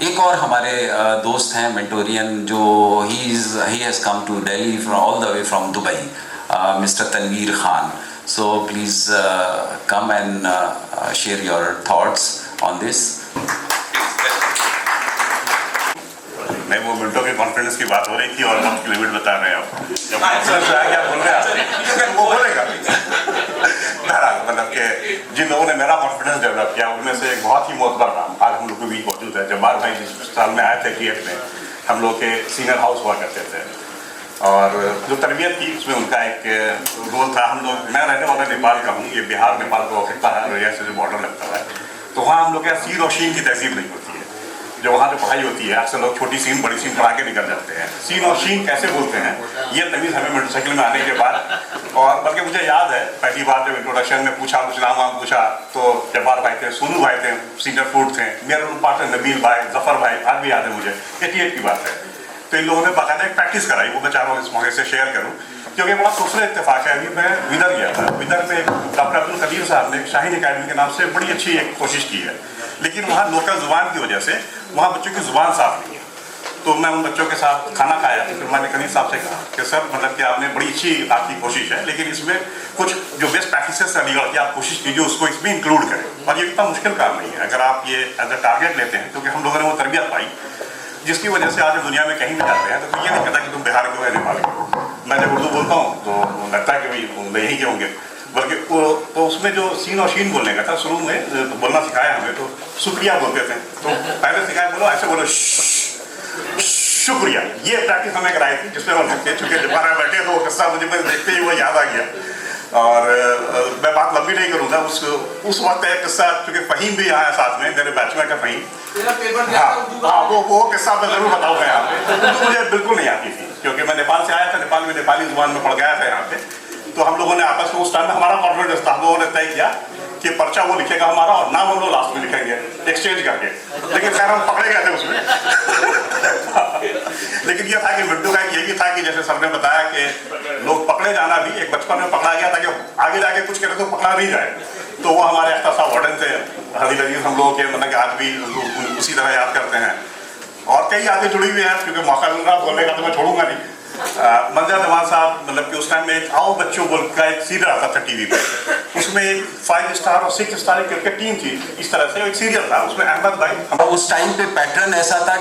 एक और हमारे दोस्त हैं मेंटोरियन जो he has come to Delhi from all the way from Dubai, mister Tanveer Khan. So please come and share your thoughts on this. मैं वो मिनटों के कॉन्फिडेंस की बात हो रही थी और वक्त की लिमिट बता रहे हैं आप. जब क्या बोल रहे हैं वो बोलेगा. मतलब कि जिन लोगों ने मेरा कॉन्फिडेंस डेवलप किया उनमें से एक बहुत ही मोतबर नाम आज हम लोग के बीच मौजूद है. जब्बार भाई जिस साल में आए थे TF में, हम लोग के सीनियर हाउस हुआ करते थे और जो तरबियत थी उसमें उनका एक रोल था. हम लोग, मैं रहने वाला नेपाल का हूँ, ये बिहार नेपाल को खिता है, रैया से जो बॉर्डर लगता है, तो वहाँ हम लोग के यहाँ सीन और शीन की तहजीब नहीं होती है. जो वहाँ जो पढ़ाई होती है अक्सर लोग छोटी सीन बड़ी सीन पढ़ा के निकल जाते हैं. सीन और शीन कैसे बोलते हैं ये तमीज़ हमें मोटरसाइकिल में आने के बाद, और बल्कि मुझे याद है पहली बार जब इंट्रोडक्शन में पूछा, कुछ नाम वाम पूछा, तो जब्बार भाई थे, सोनू भाई थे, सीनियर फूड थे, मेरे पार्टनर नबील भाई, जफर भाई, आज भी याद है मुझे. 88 की बात है. तो इन लोगों ने बाकायदा एक प्रैक्टिस कराई, वो मैं चाह रहा हूँ इस मौके से शेयर करूँ क्योंकि बड़ा खूबसूरत इत्तेफाक है. अभी मैं विदर गया था. विदर में डॉक्टर अब्दुल कदीर साहब ने शाहीन अकेडमी के नाम से बड़ी अच्छी एक कोशिश की है, लेकिन वहाँ लोकल जुबान की वजह से वहाँ बच्चों की जुबान साफ नहीं है. तो मैं उन बच्चों के साथ खाना खाया, फिर मैंने कदीर साहब से कहा कि सर मतलब कि आपने बड़ी अच्छी आपकी कोशिश है, लेकिन इसमें कुछ जो बेस्ट प्रैक्टिसेस अलीगढ़ की आप कोशिश कीजिए उसको इसमें इंक्लूड करें. और ये इतना मुश्किल काम नहीं है अगर आप ये एज अ टारगेट लेते हैं, क्योंकि हम लोगों ने वो तरबियत पाई जिसकी वजह से आज दुनिया में कहीं भी जाते हैं तो कोई ये नहीं कहता कि तुम बिहार के हो या नेपाल के हो. मैं जब उर्दू बोलता हूँ तो लगता है कि भाई यहीं के होंगे, बल्कि तो उसमें जो सीन और शीन बोलने का था, शुरू में तो बोलना सिखाया हमें, तो शुक्रिया बोलते थे. तो पहले सिखाया बोलो ऐसे बोलो शुक्रिया. ये प्रैक्टिस हमें कराई थी जिसमें हम लगते चूँकि जब हमारे बैठे तो वो किस्सा मुझे देखते ही वो याद आ गया. और मैं बात लंबी नहीं करूँगा. उस वक्त एक किस्सा, चूँकि फ़हीम भी यहाँ है साथ में, मेरे बैचमेट का फ़हीम, हाँ वो किस्सा मैं ज़रूर बताऊँगा यहाँ पे. उर्दू मुझे बिल्कुल नहीं आती थी क्योंकि मैं नेपाल से आया था, नेपाल में नेपाली जुबान में पढ़ गया था यहाँ पे. तो हम लोगों ने आपस में उस टाइम में हमारा कॉन्फिडेंस था, हम लोगों ने तय किया कि पर्चा वो लिखेगा हमारा और नाम हम लोग लास्ट में लिखेंगे एक्सचेंज करके. लेकिन खैर हम पकड़े गए थे उसमें. लेकिन ये था कि मिट्टू का ये भी था कि जैसे सर ने बताया कि लोग पकड़े जाना भी एक बचपन में पकड़ा गया था कि आगे जाके कुछ करे तो पकड़ा नहीं जाए. तो वो हमारे अख्तर साहब वार्डन थे, हदील अजीज, हम लोगों के मतलब कि आज भी उसी तरह याद करते हैं. और कई यादें जुड़ी हुई हैं क्योंकि मौका मिल रहा बोलने का तो मैं छोड़ूंगा नहीं. मंजर जमान साहब, मतलब कि उस टाइम में एक आओ बच्चों बोल का एक सीरियल आता था टीवी पे, उसमें एक 5 स्टार और 6 स्टार क्रिकेट टीम थी. इस तरह से एक सीरियल था, उसमें अहमद भाई, उस टाइम पे पैटर्न ऐसा था